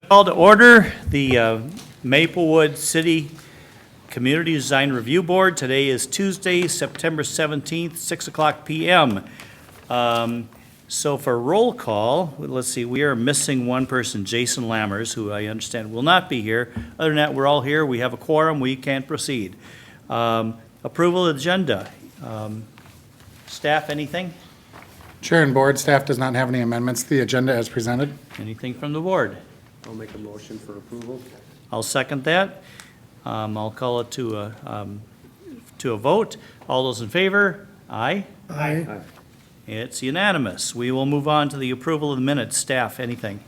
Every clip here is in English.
Call to order the Maplewood City Community Design Review Board. Today is Tuesday, September 17th, 6 o'clock p.m. So for roll call, let's see, we are missing one person, Jason Lammers, who I understand will not be here. Other than that, we're all here. We have a quorum. We can proceed. Approval of agenda. Staff, anything? Chair and board, staff does not have any amendments to the agenda as presented. Anything from the board? I'll make a motion for approval. I'll second that. I'll call it to a vote. All those in favor? Aye. Aye. It's unanimous. We will move on to the approval of the minutes. Staff, anything?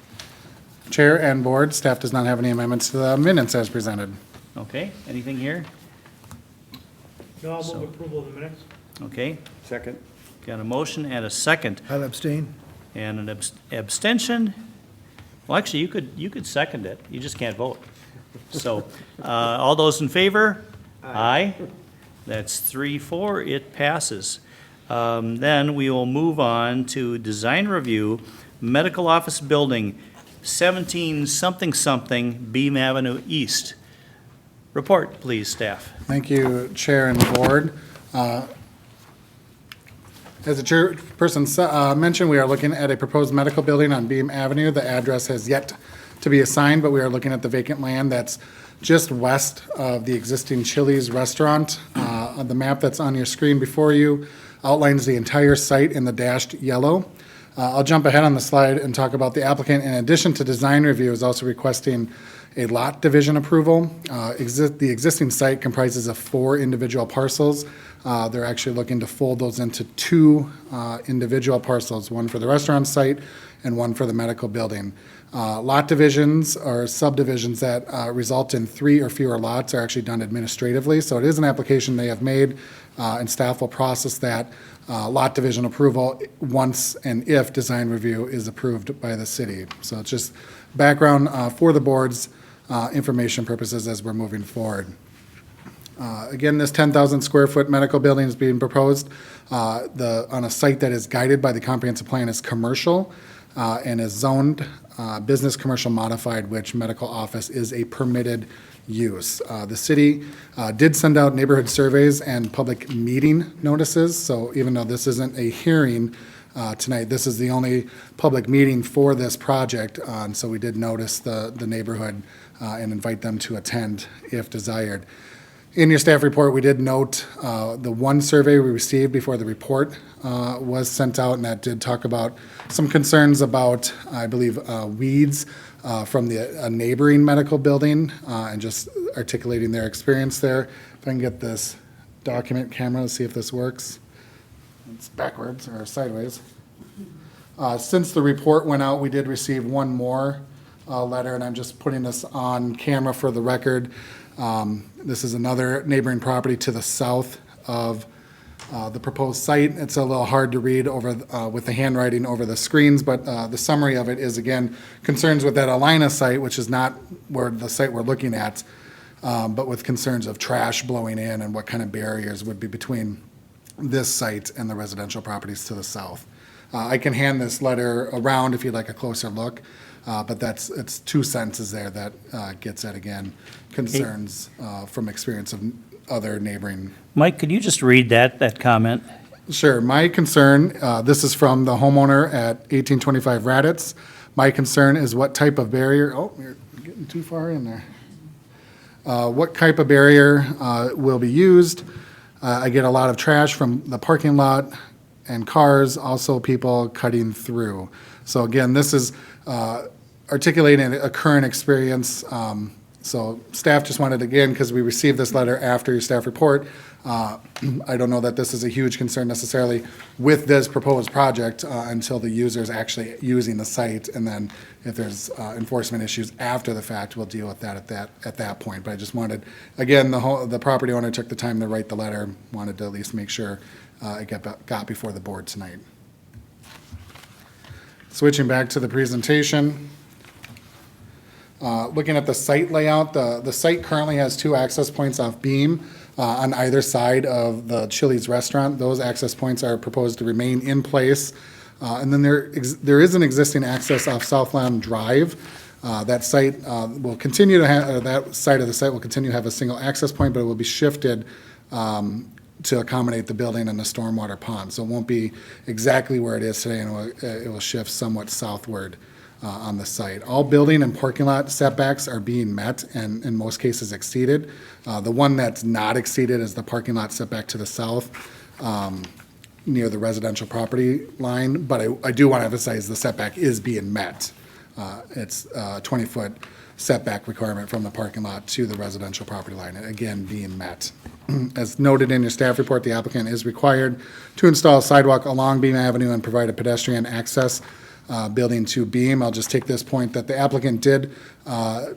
Chair and board, staff does not have any amendments to the minutes as presented. Okay, anything here? No, I'll So- move approval of the minutes. Okay, Second. got a motion and a second, I'll abstain. and an abstention. Well, actually, you could second it, you just can't vote. So, all those in favor? Aye. That's 3-4, it passes. Then we will move on to design review, medical office building, 17 something something Beam Avenue East. Report, please, staff. Thank you, Chair and board. As the chairperson mentioned, we are looking at a proposed medical building on Beam Avenue. The address has yet to be assigned, but we are looking at the vacant land that's just west of the existing Chili's restaurant. On the map that's on your screen before you outlines the entire site in the dashed yellow. I'll jump ahead on the slide and talk about the applicant. In addition to design review, is also requesting a lot division approval. The existing site comprises of 4 individual parcels. They're actually looking to fold those into 2 individual parcels, one for the restaurant site and one for the medical building. Lot divisions or subdivisions that result in 3 or fewer lots are actually done administratively. So it is an application they have made, and staff will process that lot division approval once and if design review is approved by the city. So it's just background for the board's information purposes as we're moving forward. Again, this 10,000 square foot medical building is being proposed on a site that is guided by the comprehensive plan as commercial and is zoned business commercial modified, which medical office is a permitted use. The city did send out neighborhood surveys and public meeting notices, so even though this isn't a hearing tonight, this is the only public meeting for this project, and so we did notice the neighborhood and invite them to attend if desired. In your staff report, we did note the one survey we received before the report was sent out, and that did talk about some concerns about, I believe, weeds from a neighboring medical building, and just articulating their experience there. If I can get this document camera to see if this works. It's backwards or sideways. Since the report went out, we did receive one more letter, and I'm just putting this on camera for the record. This is another neighboring property to the south of the proposed site. It's a little hard to read over with the handwriting over the screens, but the summary of it is, again, concerns with that Alina site, which is not where the site we're looking at, but with concerns of trash blowing in and what kind of barriers would be between this site and the residential properties to the south. I can hand this letter around if you'd like a closer look. But it's 2 sentences there that gets at, again, concerns from experience of other neighboring. Mike, could you just read that comment? Sure. My concern, this is from the homeowner at 1825 Raditz. My concern is what type of barrier, oh, you're getting too far in there. What type of barrier will be used? I get a lot of trash from the parking lot and cars, also people cutting through. So again, this is articulating a current experience. So staff just wanted, again, because we received this letter after your staff report, I don't know that this is a huge concern necessarily with this proposed project until the user is actually using the site, and then if there's enforcement issues after the fact, we'll deal with that at that point. But I just wanted, again, the property owner took the time to write the letter, wanted to at least make sure it got before the board tonight. Switching back to the presentation, looking at the site layout, the site currently has 2 access points off Beam on either side of the Chili's restaurant. Those access points are proposed to remain in place And then there is an existing access off Southland Drive That site will continue to have, that side of the site will continue to have a single access point, but it will be shifted to accommodate the building and the stormwater pond. So it won't be exactly where it is today, and it will shift somewhat southward on the site. All building and parking lot setbacks are being met and in most cases exceeded. The one that's not exceeded is the parking lot setback to the south, near the residential property line, but I do want to emphasize the setback is being met. It's a 20-foot setback requirement from the parking lot to the residential property line, and again, being met. As noted in your staff report, the applicant is required to install a sidewalk along Beam Avenue and provide a pedestrian access building to Beam. I'll just take this point that the applicant did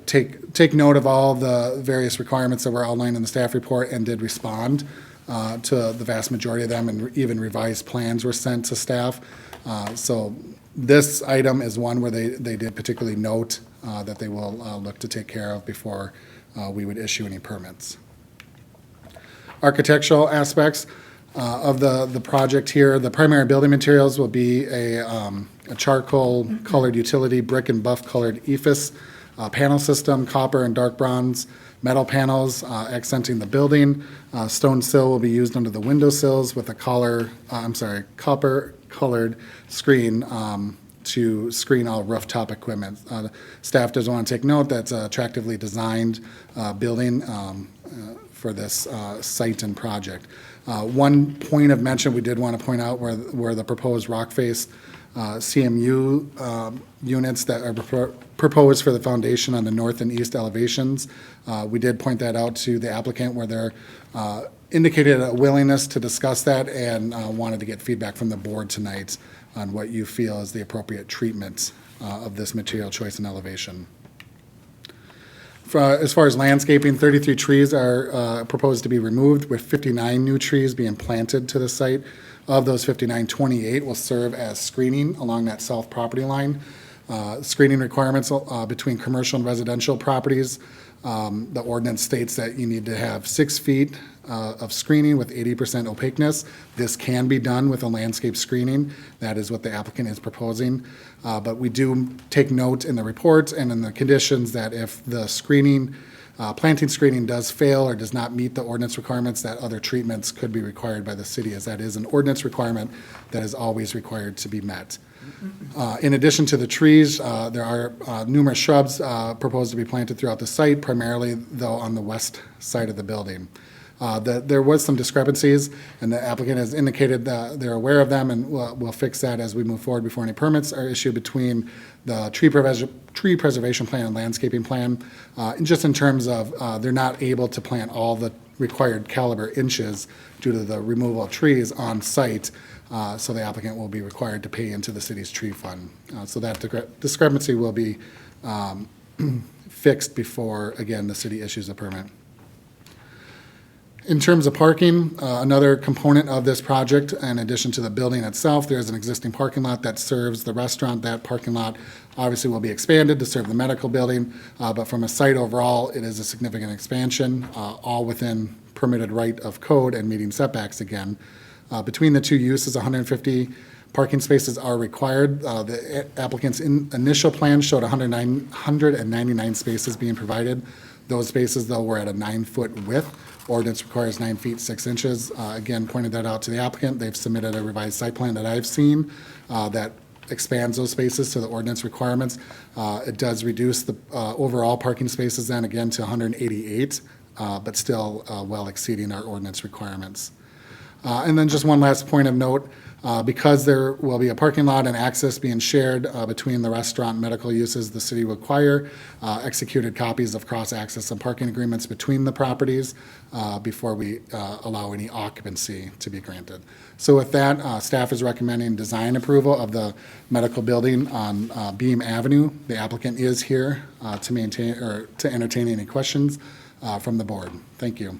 take note of all the various requirements that were outlined in the staff report and did respond to the vast majority of them, and even revised plans were sent to staff. So this item is one where they did particularly note that they will look to take care of before we would issue any permits. Architectural aspects of the project here, the primary building materials will be a charcoal colored utility, brick and buff colored ephes panel system, copper and dark bronze metal panels accenting the building. Stone sill will be used under the window sills with a copper colored screen to screen all rooftop equipment. Staff does want to take note that's an attractively designed building for this site and project. One point of mention we did want to point out where the proposed rock face CMU units that are proposed for the foundation on the north and east elevations. We did point that out to the applicant where they're indicated a willingness to discuss that and wanted to get feedback from the board tonight on what you feel is the appropriate treatment of this material choice and elevation. As far as landscaping, 33 trees are proposed to be removed, with 59 new trees being planted to the site. Of those 59, 28 will serve as screening along that south property line. Screening requirements between commercial and residential properties. The ordinance states that you need to have 6 feet of screening with 80% opaqueness. This can be done with a landscape screening. That is what the applicant is proposing. But we do take note in the report and in the conditions that if the screening, planting screening does fail or does not meet the ordinance requirements, that other treatments could be required by the city, as that is an ordinance requirement that is always required to be met. In addition to the trees, there are numerous shrubs proposed to be planted throughout the site, primarily though on the west side of the building. There was some discrepancies, and the applicant has indicated that they're aware of them, and we'll fix that as we move forward before any permits are issued between the tree preservation plan and landscaping plan. And just in terms of they're not able to plant all the required caliber inches due to the removal of trees on site. So the applicant will be required to pay into the city's tree fund. So that discrepancy will be fixed before, again, the city issues a permit. In terms of parking, another component of this project, in addition to the building itself, there's an existing parking lot that serves the restaurant. That parking lot obviously will be expanded to serve the medical building, but from a site overall, it is a significant expansion, all within permitted right of code and meeting setbacks again. Between the two uses, 150 parking spaces are required. The applicant's initial plan showed 199 spaces being provided. Those spaces, though, were at a 9-foot width. Ordinance requires 9 feet 6 inches. Again, pointed that out to the applicant. They've submitted a revised site plan that I've seen that expands those spaces to the ordinance requirements. It does reduce the overall parking spaces then again to 188, but still well exceeding our ordinance requirements. And then just one last point of note, because there will be a parking lot and access being shared between the restaurant and medical uses, the city will require executed copies of cross-access and parking agreements between the properties before we allow any occupancy to be granted. So with that, staff is recommending design approval of the medical building on Beam Avenue. The applicant is here to maintain or to entertain any questions from the board. Thank you.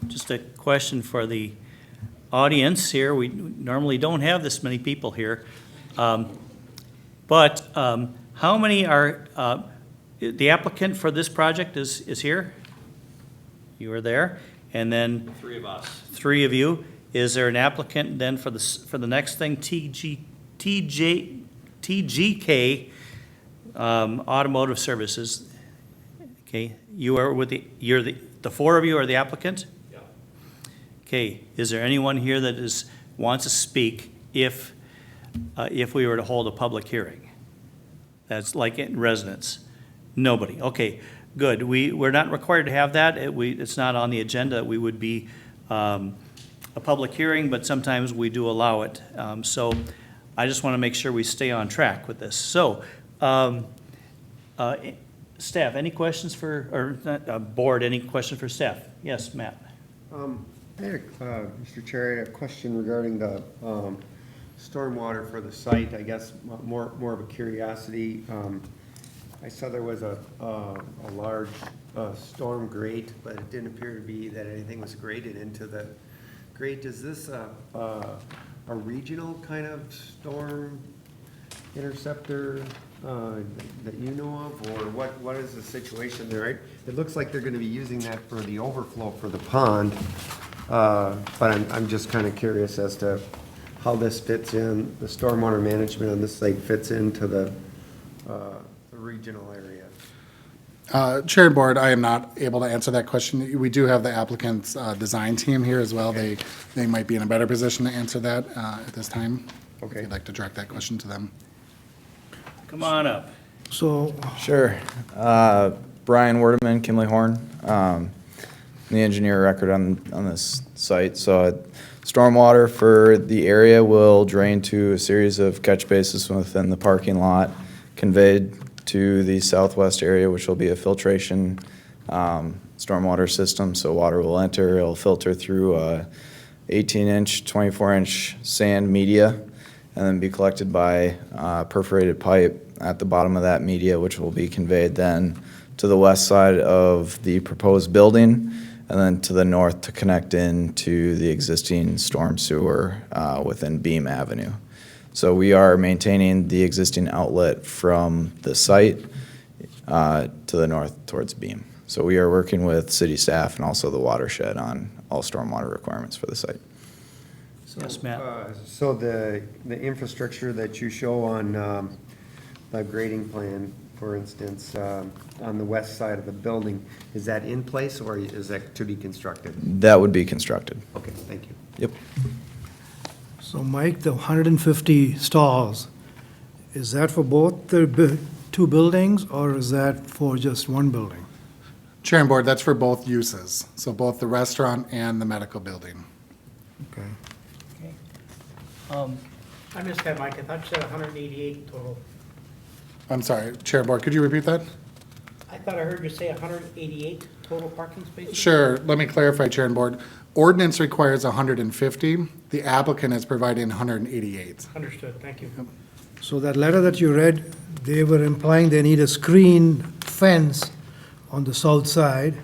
Just a question for the audience here. We normally don't have this many people here. But how many are, the applicant for this project is here? You are there? And then? 3 of us. 3 of you. Is there an applicant then for the next thing, TGK Automotive Services. Okay, you're the four of you are the applicant? Yeah. Okay, is there anyone here that wants to speak if we were to hold a public hearing? That's like in residence. Nobody, okay, good. We're not required to have that. It's not on the agenda. We would be a public hearing, but sometimes we do allow it. So I just want to make sure we stay on track with this. So, staff, any questions board, any questions for staff? Yes, Matt? I had Mr. Chair, I had a question regarding the stormwater for the site. I guess more of a curiosity. I saw there was a large storm grate, but it didn't appear to be that anything was graded into the grate. Is this a regional kind of storm interceptor that you know of, or what is the situation there? It looks like they're gonna be using that for the overflow for the pond, but I'm just kind of curious as to how this fits in, the stormwater management on this site fits into the regional area. Chair and Board, I am not able to answer that question. We do have the applicant's design team here as well. They might be in a better position to answer that at this time. Okay. If you'd like to direct that question to them. Come on up. So, Sure. Brian Werdeman, Kimley Horn, the engineer record on this site. So stormwater for the area will drain to a series of catch bases within the parking lot, conveyed to the southwest area, which will be a filtration stormwater system. So water will enter, it'll filter through a 18-inch, 24-inch sand media, and then be collected by perforated pipe at the bottom of that media, which will be conveyed then to the west side of the proposed building, and then to the north to connect into the existing storm sewer within Beam Avenue. So we are maintaining the existing outlet from the site to the north towards Beam. So we are working with city staff and also the watershed on all stormwater requirements for the site. Yes, Matt? So the infrastructure that you show on the grading plan, for instance, on the west side of the building, is that in place or is that to be constructed? That would be constructed. Okay, thank you. Yep. so Mike, the 150 stalls, is that for both the two buildings, or is that for just one building? Chair and Board, that's for both uses. So both the restaurant and the medical building. Okay. I missed that, Mike. I thought you said 188 total. I'm sorry, Chair and Board, could you repeat that? I thought I heard you say 188 total parking spaces? Sure, let me clarify, Chair and Board. Ordinance requires 150. The applicant is providing 188. Understood, thank you. So that letter that you read, they were implying they need a screen fence on the south side,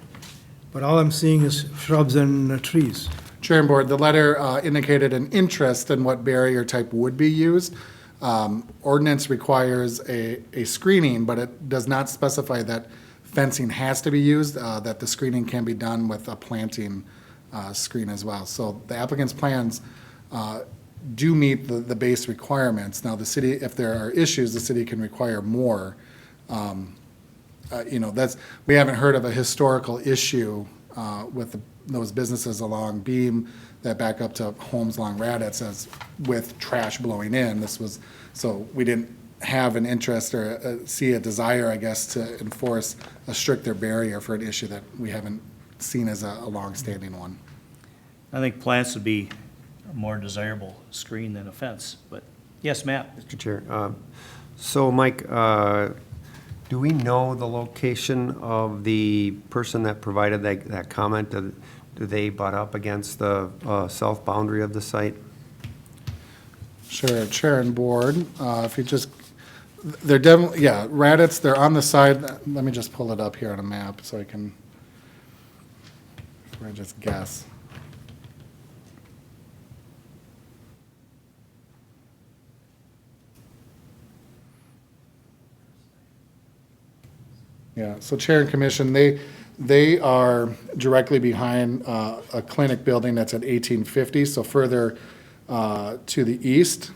but all I'm seeing is shrubs and trees. Chair and Board, the letter indicated an interest in what barrier type would be used. Ordinance requires a screening, but it does not specify that fencing has to be used, that the screening can be done with a planting screen as well. So the applicant's plans do meet the base requirements. Now, the city, if there are issues, the city can require more. We haven't heard of a historical issue with those businesses along Beam that back up to homes along Raditz as with trash blowing in. So we didn't have an interest or see a desire, I guess, to enforce a stricter barrier for an issue that we haven't seen as a long-standing one. I think plants would be a more desirable screen than a fence, but, yes, Matt? Mr. Chair, so Mike, do we know the location of the person that provided that comment? Do they butt up against the south boundary of the site? Sure, Chair and Board, if you just, they're definitely, yeah, Raditz, they're on the side, let me just pull it up here on a map so I can, or just guess. Yeah, so Chair and Commission, they are directly behind a clinic building that's at 1850, so further to the east.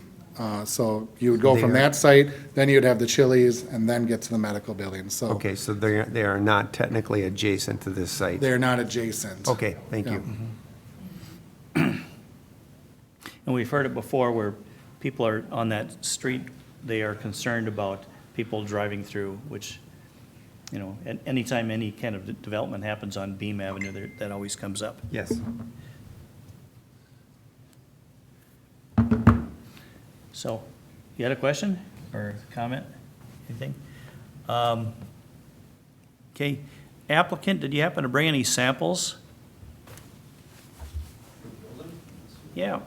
So you would go from There. that site, then you'd have the Chili's, and then get to the medical building. So Okay, so they are not technically adjacent to this site? they're not adjacent. Okay, thank Yeah. you. And we've heard it before where people are on that street, they are concerned about people driving through, which, you know, anytime any kind of development happens on Beam Avenue, that always comes up. Yes. So, you had a question or comment, anything? Okay, applicant, did you happen to bring any samples? Yeah.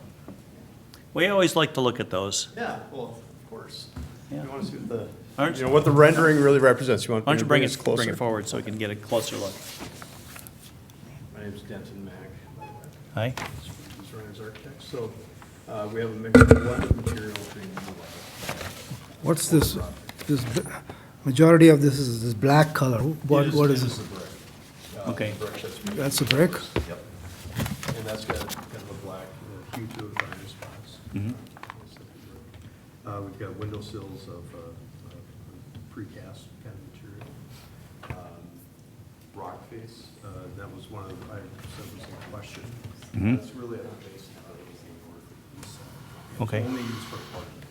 We always like to look at those. Yeah, well, of course. Yeah. You want to see what the, Aren't you know, what the rendering really represents. You want Why don't me you to bring us it closer? forward so we can get a closer look? My name's Denton Mack. Hi? These are his architects. So we have a mix of blended materials being utilized. What's this, majority of this is this black color. What is It it? is the brick. Okay. The brick that's being- That's a brick? Yep. And that's got kind of a black hue to it, finer spots. We've got window sills of precast kind of material. Rock face, that was one of, I said was a question. That's really at the base of the building or the east side. Okay. It's only used for parking,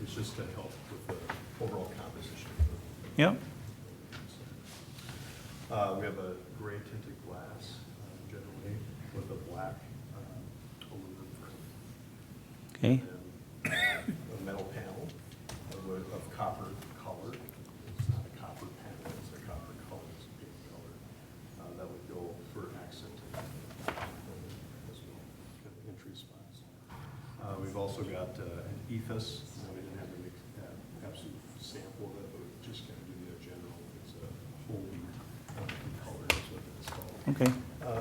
it's just to help with the overall composition of the. Yep. We have a gray tinted glass, generally, with a black aluminum frame. Okay. And a metal panel of copper color. It's not a copper panel, it's a copper color, it's a pink color. That would go for accenting as well, kind of entry spots. We've also got an ethos. We didn't have an absolute sample of it, but just kind of give you a general, it's a holy color is what it's called. Okay.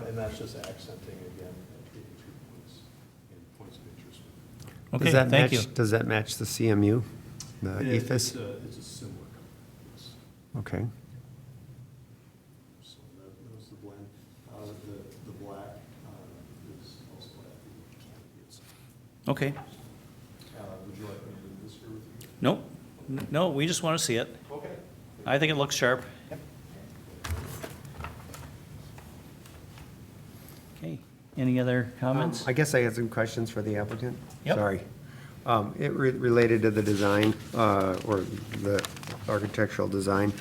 And that's just accenting again at the entry points and points of interest. Okay, Does that thank you. match- Does that match the CMU, the ethos? It's a similar color, yes. Okay. So that was the blend. The black is also at the canopy itself. Okay. Would you like me to do this here with you? Nope. No, we just want to see it. Okay. I think it looks sharp. Okay. Any other comments? I guess I had some questions for the applicant. Yep. Sorry. It related to the design, or the architectural design.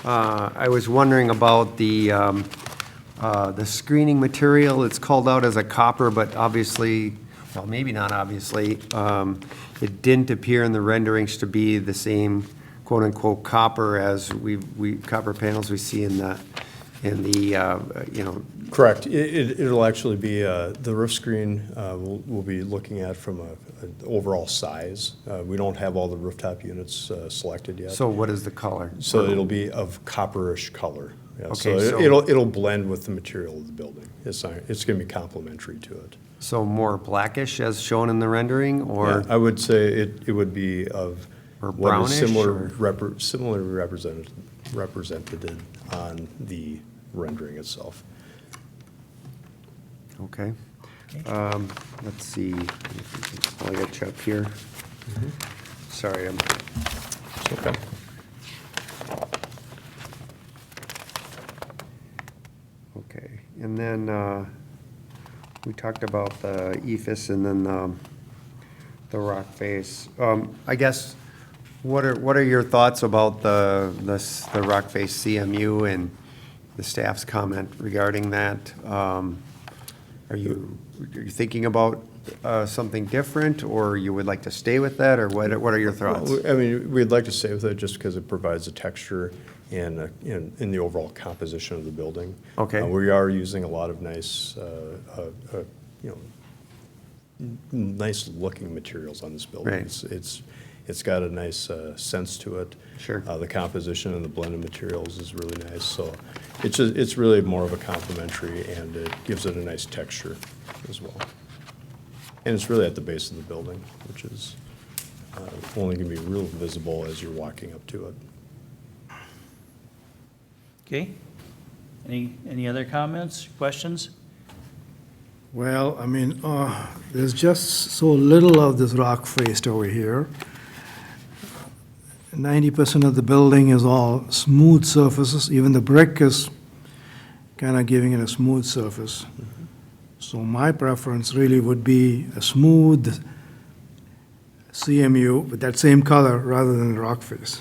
I was wondering about the screening material. It's called out as a copper, but obviously, well, maybe not obviously, it didn't appear in the renderings to be the same quote-unquote copper as copper panels we see in the, you know. Correct. It'll actually be, the roof screen, we'll be looking at from an overall size. We don't have all the rooftop units selected yet. So what is the color? So it'll be of copperish color. Yeah, Okay, so so- it'll blend with the material of the building. It's going to be complementary to it. So more blackish as shown in the rendering, or? Yeah, I would say it would be of Or what is brownish, similarly represented on the rendering itself. Okay. Let's see. Oh, I got you up here. Sorry, I'm, It's okay. okay. And then, we talked about the ephes and then the rock face. I guess, what are your thoughts about the rock face CMU and the staff's comment regarding that? Are you thinking about something different, or you would like to stay with that, or what are your thoughts? Well, I mean, we'd like to stay with it just because it provides a texture and in the overall composition of the building. Okay. We are using a lot of nice, nice looking materials on this building. Right. It's got a nice sense to it. Sure. The composition and the blended materials is really nice, so it's really more of a complementary, and it gives it a nice texture as well. And it's really at the base of the building, which is only going to be real visible as you're walking up to it. Okay. Any other comments, questions? Well, I mean, there's just so little of this rock faced over here. 90% of the building is all smooth surfaces, even the brick is kind of giving it a smooth surface. So my preference really would be a smooth CMU with that same color rather than rock face.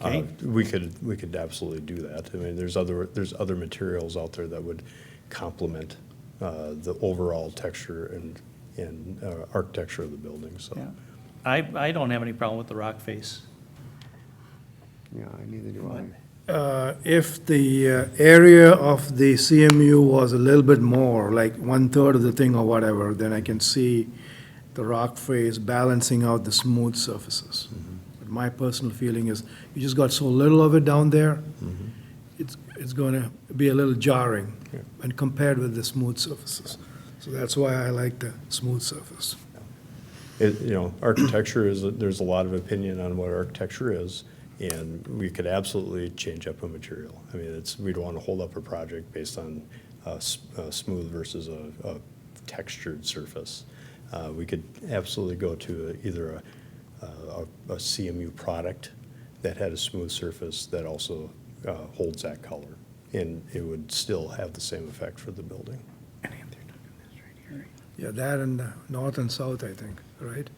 Okay. We could absolutely do that. I mean, there's other materials out there that would complement the overall texture and architecture of the building, so. Yeah. I don't have any problem with the rock face. Yeah, neither do I. If the area of the CMU was a little bit more, like 1/3 of the thing or whatever, then I can see the rock face balancing out the smooth surfaces. But my personal feeling is, you just got so little of it down there, it's gonna be a little jarring Yeah. when compared with the smooth surfaces. So that's why I like the smooth surface. Architecture there's a lot of opinion on what architecture is, and we could absolutely change up a material. I mean, we don't want to hold up a project based on a smooth versus a textured surface. We could absolutely go to either a CMU product that had a smooth surface that also holds that color, and it would still have the same effect for the building. Yeah, that and north and south, I think, right?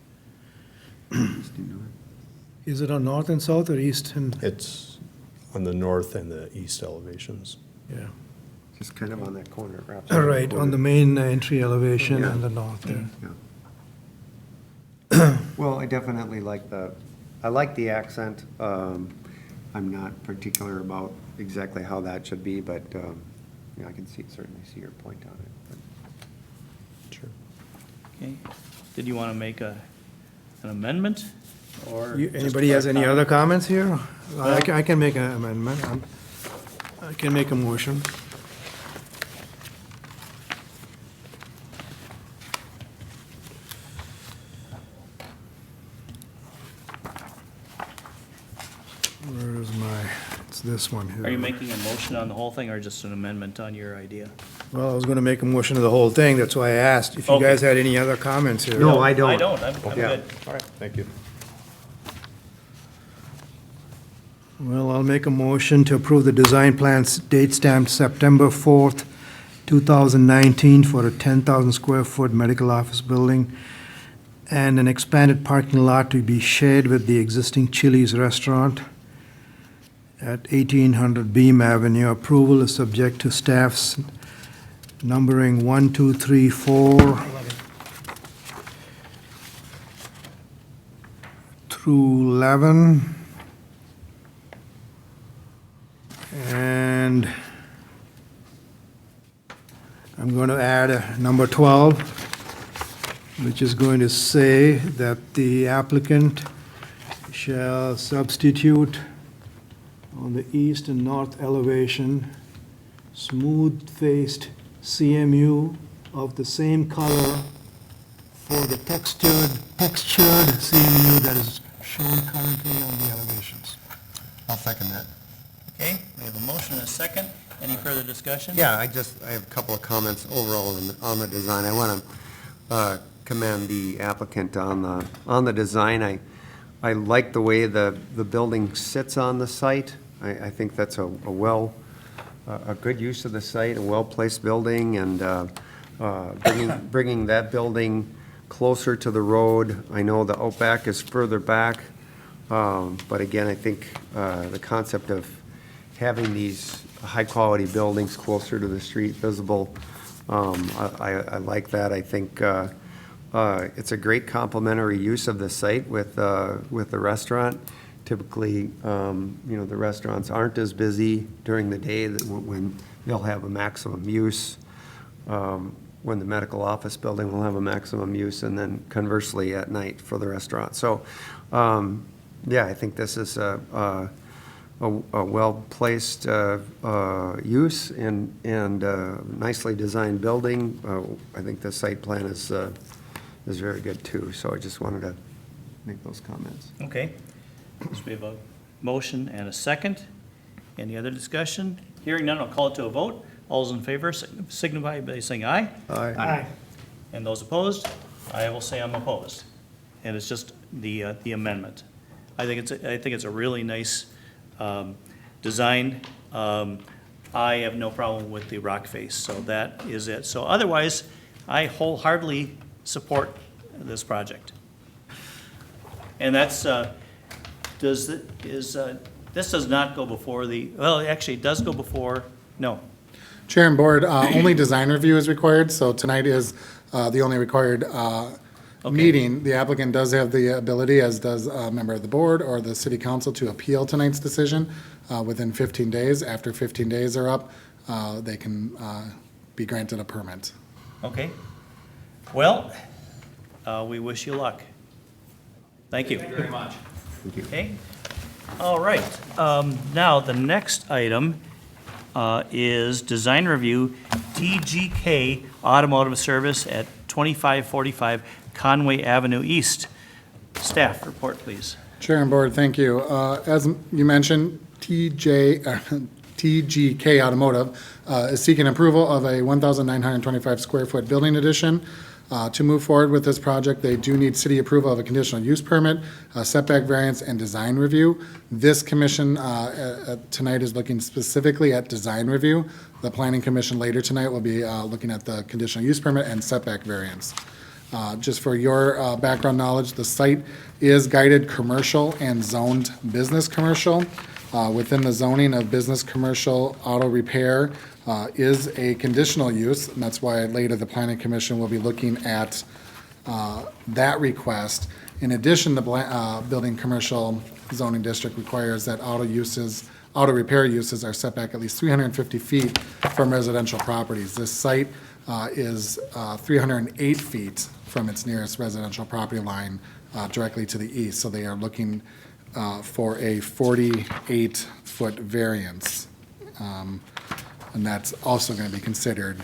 Is it on north and south or east and, It's on the north and the east elevations. yeah? Just kind of on that corner, it wraps All around right, on the main entry elevation Yeah. and the north there. Yeah. Well, I definitely like the accent. I'm not particular about exactly how that should be, but, yeah, I can certainly see your point on it. Sure. Okay. Did you want to make an amendment, or? just Anybody has any comment? other comments here? I can make an amendment. I can make a motion. Where is it's this one here. Are you making a motion on the whole thing, or just an amendment on your idea? Well, I was gonna make a motion of the whole thing, that's why I asked if you Okay. guys had any other comments here. No, I don't. I don't, I'm Yeah. good. All right, thank you. Well, I'll make a motion to approve the design plans date stamped September 4th, 2019 for a 10,000 square foot medical office building and an expanded parking lot to be shared with the existing Chili's restaurant at 1800 Beam Avenue. Approval is subject to staff's numbering 1, 2, 3, 4 through 11. And I'm going to add a number 12, which is going to say that the applicant shall substitute on the east and north elevation, smooth-faced CMU of the same color for the textured CMU that is shown currently on the elevations. I'll second that. Okay, we have a motion and a second. Any further discussion? Yeah, I have a couple of comments overall on the design. I want to commend the applicant on the design. I like the way the building sits on the site. I think that's a good use of the site, a well-placed building, and bringing that building closer to the road. I know the Outback is further back, but again, I think the concept of having these high-quality buildings closer to the street, visible, I like that. I think it's a great complementary use of the site with the restaurant. Typically, the restaurants aren't as busy during the day when they'll have a maximum use, when the medical office building will have a maximum use, and then conversely at night for the restaurant. So, yeah, I think this is a well-placed use and nicely designed building. I think the site plan is very good too, so I just wanted to make those comments. Okay. So we have a motion and a second. Any other discussion? Hearing none, I'll call it to a vote. All those in favor signify by saying aye. Aye. And those opposed, I will say I'm opposed. And it's just the amendment. I think it's a really nice design. I have no problem with the rock face, so that is it. So otherwise, I wholeheartedly support this project. And that's, this does not go before well, actually, it does go before, no. Chair and board, only design review is required, so tonight is the only required meeting. The applicant does have the ability, as does a member of the board or the city council, to appeal tonight's decision within 15 days. After 15 days are up, they can be granted a permit. Okay. Well, we wish you luck. Thank you. Thank you very much. Okay. All right. Now, the next item is design review, TGK Automotive Service at 2545 Conway Avenue East. Staff report, please. Chair and board, thank you. As you mentioned, TGK Automotive is seeking approval of a 1,925 square foot building addition. To move forward with this project, they do need city approval of a conditional use permit, setback variance, and design review. This commission tonight is looking specifically at design review. The planning commission later tonight will be looking at the conditional use permit and setback variance. Just for your background knowledge, the site is guided commercial and zoned business commercial. Within the zoning of business commercial auto repair is a conditional use, and that's why later the planning commission will be looking at that request. In addition, the building commercial zoning district requires that auto repair uses are set back at least 350 feet from residential properties. This site is 308 feet from its nearest residential property line directly to the east, so they are looking for a 48-foot variance. And that's also going to be considered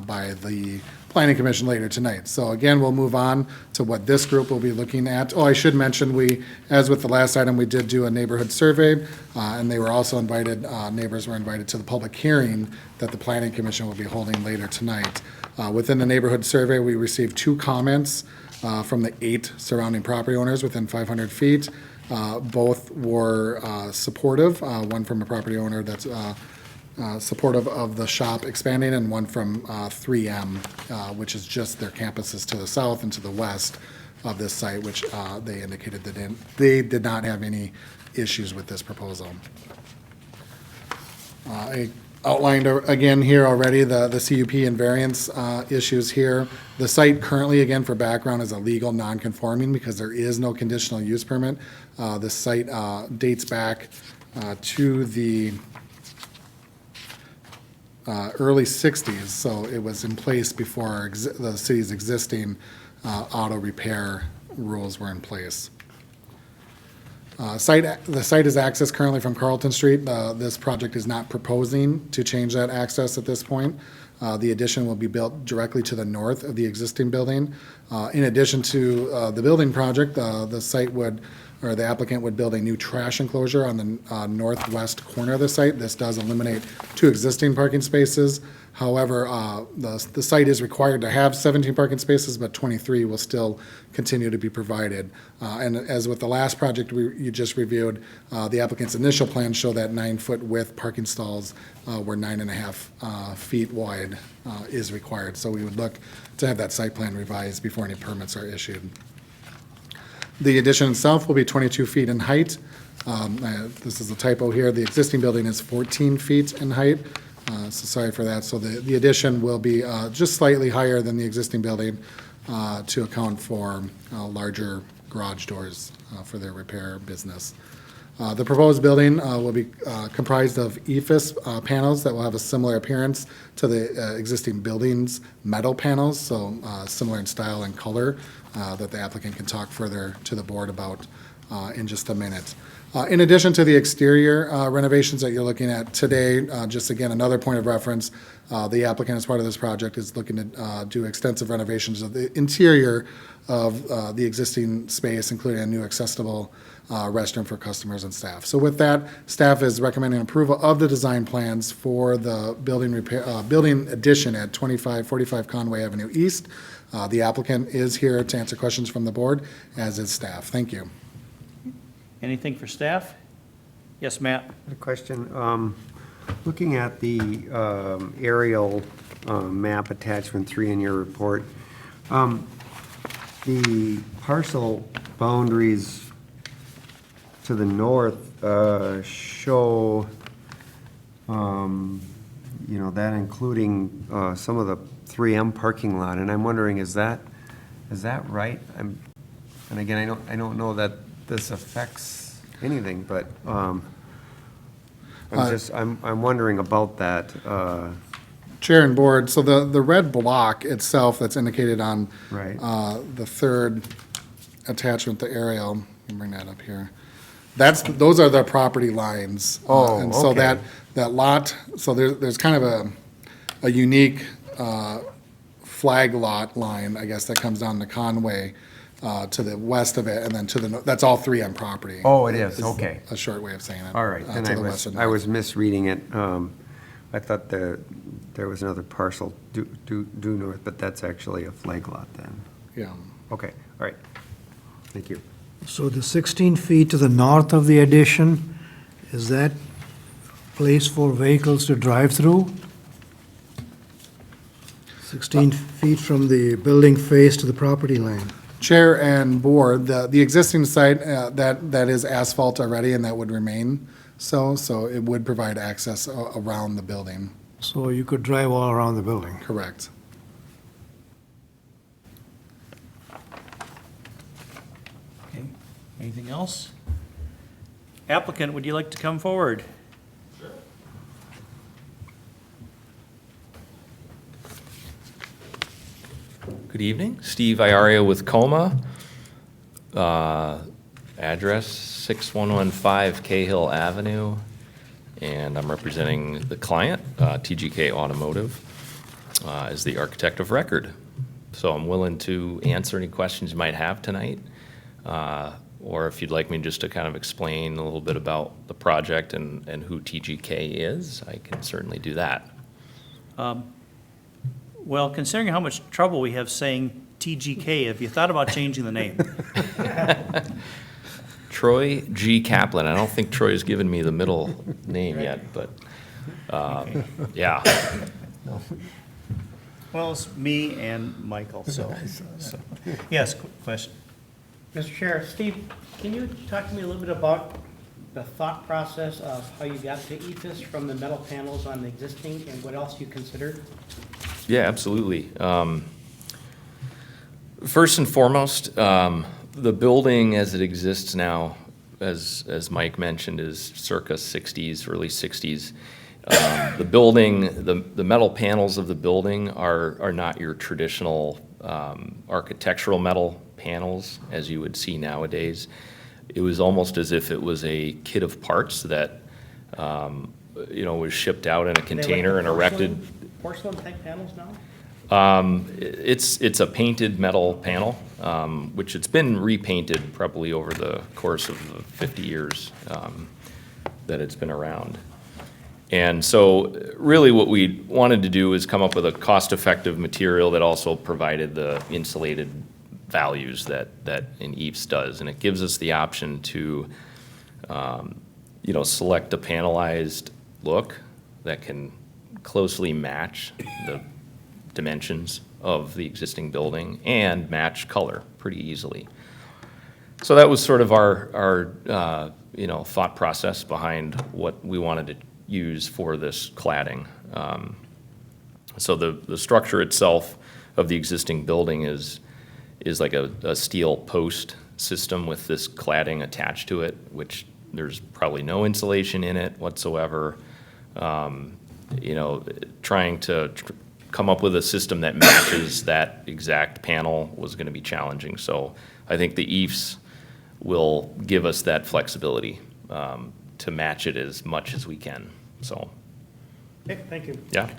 by the planning commission later tonight. So again, we'll move on to what this group will be looking at. Oh, I should mention, as with the last item, we did do a neighborhood survey, and they were also invited, neighbors were invited to the public hearing that the planning commission will be holding later tonight. Within the neighborhood survey, we received 2 comments from the 8 surrounding property owners within 500 feet. Both were supportive, one from a property owner that's supportive of the shop expanding, and one from 3M, which is just their campuses to the south and to the west of this site, which they indicated that they did not have any issues with this proposal. I outlined again here already the CUP and variance issues here. The site currently, again, for background, is a legal non-conforming because there is no conditional use permit. The site dates back to the early 60s, so it was in place before the city's existing auto repair rules were in place. The site is accessed currently from Carlton Street. This project is not proposing to change that access at this point. The addition will be built directly to the north of the existing building. In addition to the building project, the site would, or the applicant would build a new trash enclosure on the northwest corner of the site. This does eliminate 2 existing parking spaces. However, the site is required to have 17 parking spaces, but 23 will still continue to be provided. And as with the last project you just reviewed, the applicant's initial plans show that 9-foot width parking stalls where 9.5 feet wide is required. So we would look to have that site plan revised before any permits are issued. The addition itself will be 22 feet in height. This is a typo here. The existing building is 14 feet in height. So sorry for that. So the addition will be just slightly higher than the existing building to account for larger garage doors for their repair business. The proposed building will be comprised of EFIS panels that will have a similar appearance to the existing building's metal panels, so similar in style and color that the applicant can talk further to the board about in just a minute. In addition to the exterior renovations that you're looking at today, just again, another point of reference, the applicant as part of this project is looking to do extensive renovations of the interior of the existing space, including a new accessible restroom for customers and staff. So with that, staff is recommending approval of the design plans for the building addition at 2545 Conway Avenue East. The applicant is here to answer questions from the board, as is staff. Thank you. Anything for staff? Yes, Matt? A question, looking at the aerial map attachment 3 in your report, the parcel boundaries to the north show, that including some of the 3M parking lot, and I'm wondering, is that right? And again, I don't know that this affects anything, but I'm wondering about that. Chair and board, so the red block itself that's indicated on Right. the third attachment, the aerial, let me bring that up here. Those are the property lines. Oh, And so okay. that lot, so there's kind of a unique flag lot line, I guess, that comes down to Conway to the west of it, and then to the, that's all 3M property. Oh, it is, okay. A short way of saying it. All right, then to I the was, west and I north. was misreading it. I thought there was another parcel due north, but that's actually a flag lot then. Yeah. Okay, all right. Thank you. So the 16 feet to the north of the addition, is that place for vehicles to drive through? 16 feet from the building face to the property line. Chair and board, the existing site, that is asphalt already, and that would remain so it would provide access around the building, So you could drive all around the building. correct? Okay, anything else? Applicant, would you like to come forward? Good evening, Steve Iaria with Coma. Address 6115 Cahill Avenue, and I'm representing the client, TGK Automotive, as the architect of record. So I'm willing to answer any questions you might have tonight, or if you'd like me just to kind of explain a little bit about the project and who TGK is, I can certainly do that. Well, considering how much trouble we have saying TGK, have you thought about changing the name? Troy G. Kaplan. I don't think Troy has given me the middle name yet, but, yeah. Well, it's me and Michael, so. Yes, question. Mr. Chair, Steve, can you talk to me a little bit about the thought process of how you got to EPIS from the metal panels on the existing and what else you considered? Yeah, absolutely. First and foremost, the building as it exists now, as Mike mentioned, is circa 60s, early 60s. The building, the metal panels of the building are not your traditional architectural metal panels as you would see nowadays. It was almost as if it was a kit of parts that was shipped out in a container and erected. Porcelain type panels now? It's a painted metal panel, which it's been repainted probably over the course of the 50 years that it's been around. And so really what we wanted to do is come up with a cost-effective material that also provided the insulated values that an EIFS does. And it gives us the option to, select a panelized look that can closely match the dimensions of the existing building and match color pretty easily. So that was sort of our thought process behind what we wanted to use for this cladding. So the structure itself of the existing building is like a steel post system with this cladding attached to it, which there's probably no insulation in it whatsoever. Trying to come up with a system that matches that exact panel was going to be challenging. So I think the EIFS will give us that flexibility to match it as much as we can, so, Okay, thank you. yeah.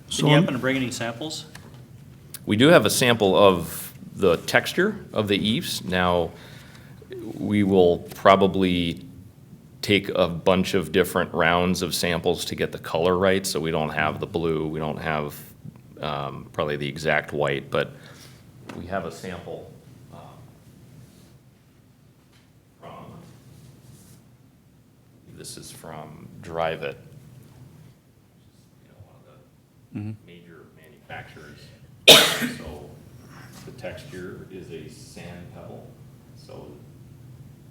Did you happen to bring any samples? We do have a sample of the texture of the eaves. Now, we will probably take a bunch of different rounds of samples to get the color right, so we don't have the blue, we don't have probably the exact white, but we have a sample from, this is from Drive It, one of the major manufacturers. So the texture is a sand pebble, so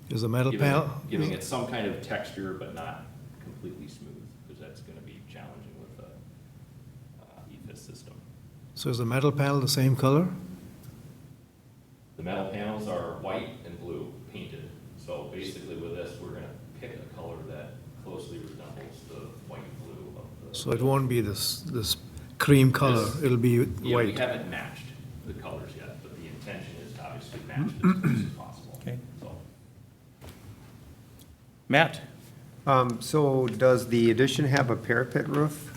Is a metal panel? giving it some kind of texture, but not completely smooth, because that's gonna be challenging with the EFIS system. So is the metal panel the same color? The metal panels are white and blue painted, so basically with this, we're gonna pick a color that closely resembles the white and blue of the. So it won't be this cream color, This- it'll be Yeah, we white. haven't matched the colors yet, but the intention is to obviously match it as close as possible. Okay. So, Matt? So does the addition have a parapet roof?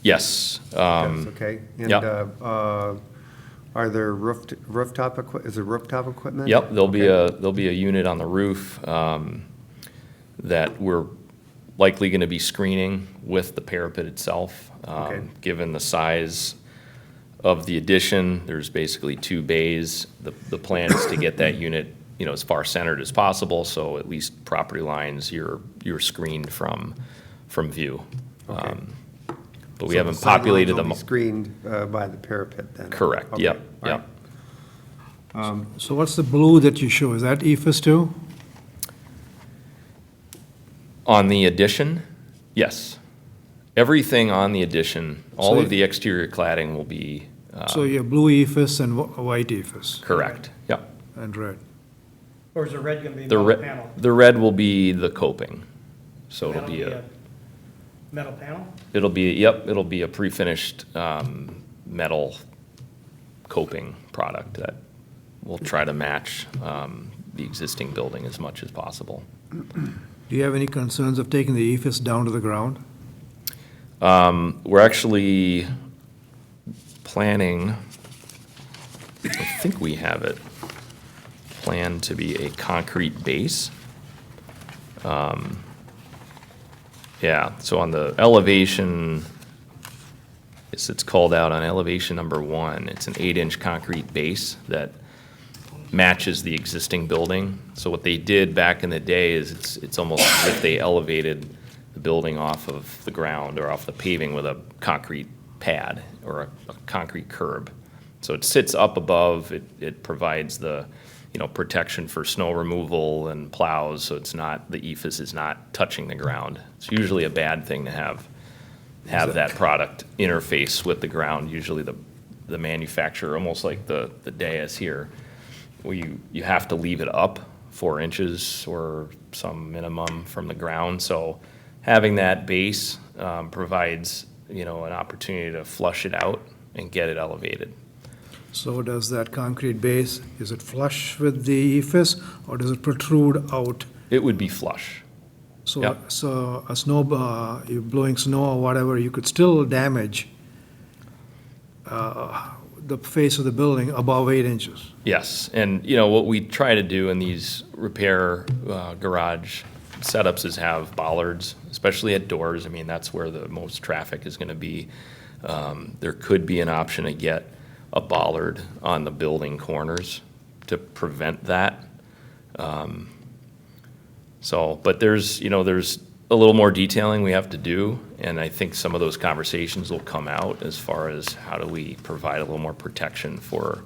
yes, Yes, okay. And, yep. are there is there rooftop equipment? Yep, there'll Okay. be a unit on the roof that we're likely going to be screening with the parapet itself. Okay. Given the size of the addition, there's basically 2 bays. The plan is to get that unit, as far centered as possible, so at least property lines, you're screened from view. Okay. But we So haven't the sight populated lines will them. be screened by the parapet then? Correct, Okay, yep, all right. yep. So what's the blue that you show? Is that EFS too? On the addition, yes. Everything on the addition, all So of the exterior cladding will be So you have blue EFS and white EFS correct. Yep. and red. Or is the red gonna be The metal panel? red, the red will be the coping. So it'll That'll be a, metal panel? it'll be a pre-finished metal coping product that will try to match the existing building as much as possible. Do you have any concerns of taking the EFS down to the ground? We're actually planning, I think we have it planned to be a concrete base. Yeah, so on the elevation, it's called out on elevation number 1, it's an 8-inch concrete base that matches the existing building. So what they did back in the day is it's almost as if they elevated the building off of the ground or off the paving with a concrete pad or a concrete curb. So it sits up above, it provides the, protection for snow removal and plows, so it's not, the EFS is not touching the ground. It's usually a bad thing to have that product interface with the ground. Usually the manufacturer, almost like the dais here, where you have to leave it up 4 inches or some minimum from the ground. So having that base provides, an opportunity to flush it out and get it elevated. So does that concrete base, is it flush with the EFS or does it protrude out? It would be flush. So, Yep. so a snow, you're blowing snow or whatever, you could still damage the face of the building above 8 inches. Yes, and what we try to do in these repair garage setups is have bollards, especially at doors. I mean, that's where the most traffic is going to be. There could be an option to get a bollard on the building corners to prevent that. But there's a little more detailing we have to do, and I think some of those conversations will come out as far as how do we provide a little more protection for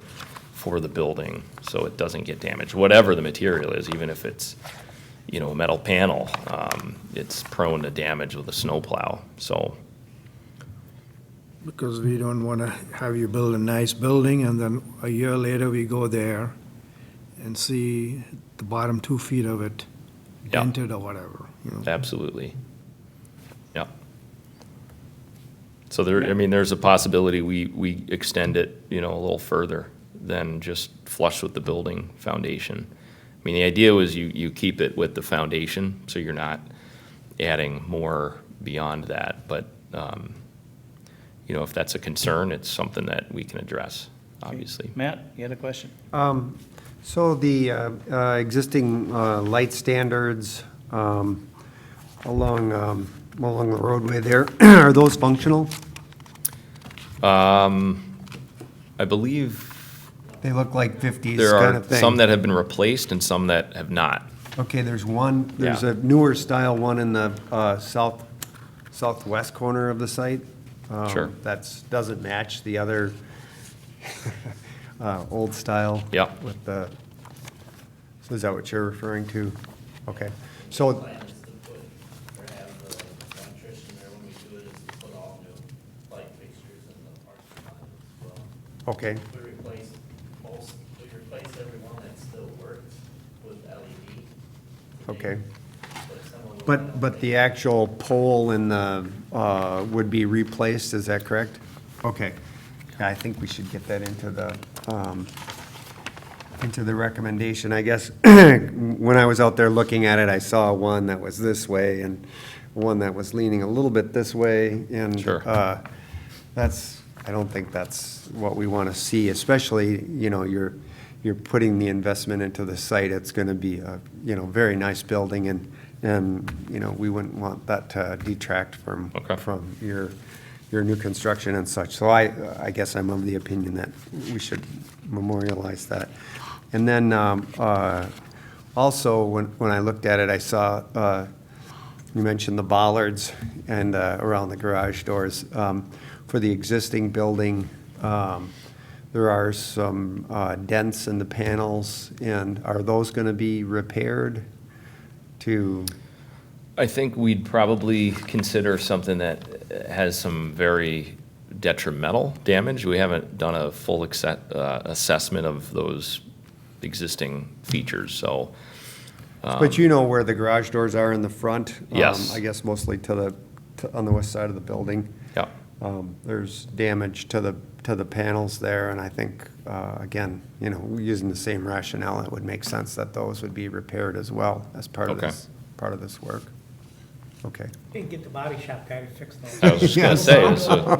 the building so it doesn't get damaged, whatever the material is, even if it's, a metal panel, it's prone to damage with a snowplow, so. Because we don't want to have you build a nice building and then a year later we go there and see the bottom 2 feet of it Yeah. dented or whatever. Absolutely. Yeah. So there's a possibility we extend it, a little further than just flush with the building foundation. I mean, the idea was you keep it with the foundation, so you're not adding more beyond that. But, you know, if that's a concern, it's something that we can address, obviously. Matt, you had a question? So the existing light standards along the roadway there, are those functional? I believe They look like 50s there kind are of thing. some that have been replaced and some that have not. Okay, there's Yeah. a newer style one in the southwest corner of the site. Sure. Doesn't match the other old style. Yep. With the, so is that what you're referring to? Okay, so, Plan is to put, or have the electrician there when we do it, is to put all new light fixtures in the parking lot as well. okay, We replace every one that still works with LED. okay. But someone would But the actual pole in the, would be replaced, is that correct? Okay. Yeah, I think we should get that into the recommendation. I guess, when I was out there looking at it, I saw one that was this way and one that was leaning a little bit this way, and Sure. I don't think that's what we want to see, especially, you know, you're putting the investment into the site. It's going to be a, you know, very nice building, and, you know, we wouldn't want that to detract from, Okay. from your new construction and such. So I guess I'm of the opinion that we should memorialize that. And then, also, when I looked at it, I saw, you mentioned the bollards and, around the garage doors. For the existing building, there are some, dents in the panels, and are those gonna be repaired to? I think we'd probably consider something that has some very detrimental damage. We haven't done a full assessment of those existing features, so. But you know where the garage doors are in the front? Yes. I guess mostly on the west side of the building. Yeah, There's damage to the panels there, and I think, again, you know, using the same rationale, it would make sense that those would be repaired as well as part of Okay. this work. Okay. You can get the body shop guy to fix those. I was just gonna say, so,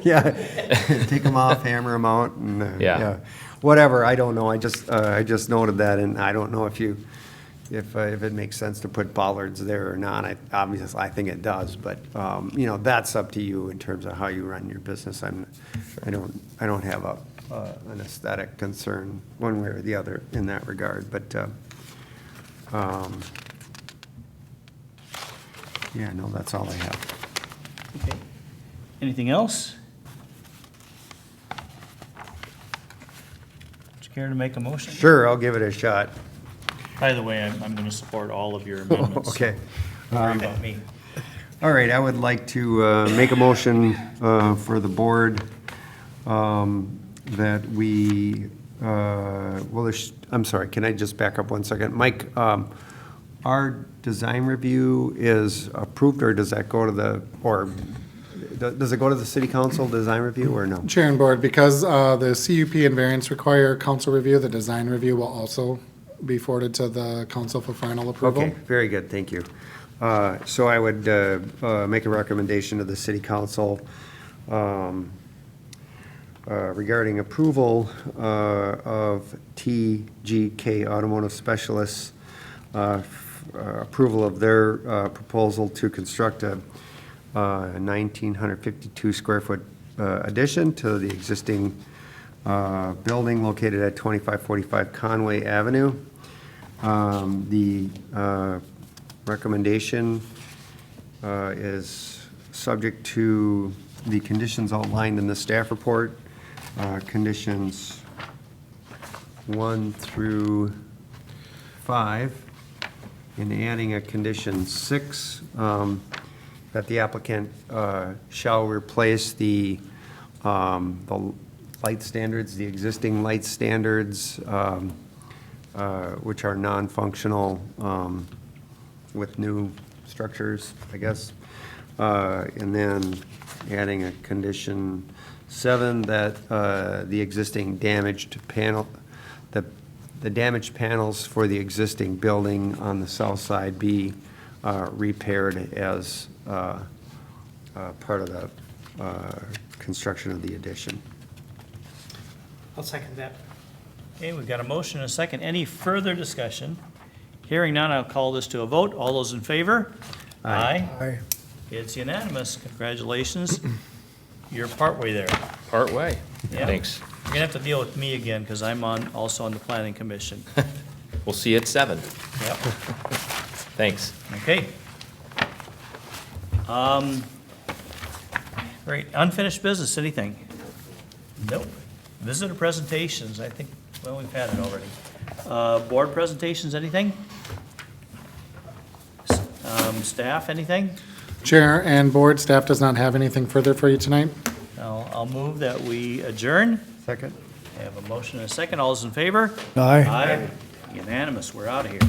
Yeah, take them off, hammer them out, and, Yeah. whatever, I don't know, I just noted that, and I don't know if it makes sense to put bollards there or not. Obviously, I think it does, but, you know, that's up to you in terms of how you run your business. I don't have an aesthetic concern one way or the other in that regard, but, yeah, no, that's all I have. Okay. Anything else? Would you care to make a motion? Sure, I'll give it a shot. By the way, I'm going to support all of your amendments. Okay. Don't worry about me. All right, I would like to make a motion for the board that we, I'm sorry, can I just back up 1 second? Mike, our design review is approved, or does it go to the city council design review, or no? Chair and board, because the CUP and variance require council review, the design review will also be forwarded to the council for final approval. Okay, very good, thank you. So I would make a recommendation to the city council regarding approval of TGK Automotive Specialists, approval of their proposal to construct a 1,952 square foot addition to the existing building located at 2545 Conway Avenue. The recommendation is subject to the conditions outlined in the staff report, conditions 1 through 5, and adding a condition 6, that the applicant shall replace the light standards, the existing light standards, which are non-functional, with new structures, I guess. And then adding a condition 7 that the existing damaged panel, the damaged panels for the existing building on the south side be repaired as part of the construction of the addition. I'll second that. Okay, we've got a motion and a second. Any further discussion? Hearing none, I'll call this to a vote. All those in favor? Aye. Aye. It's unanimous. Congratulations. You're partway there. Part way. Yeah. Thanks. You're gonna have to deal with me again, because I'm also on the planning commission. We'll see you at 7. Yep, Thanks. okay. Great, unfinished business, anything? Nope. Visitor presentations, I think, well, we've had it already. Board presentations, anything? Staff, anything? Chair and board, staff does not have anything further for you tonight. I'll move that we adjourn. Second? I have a motion and a second. All those in favor? Aye. Aye. Unanimous, we're out of here.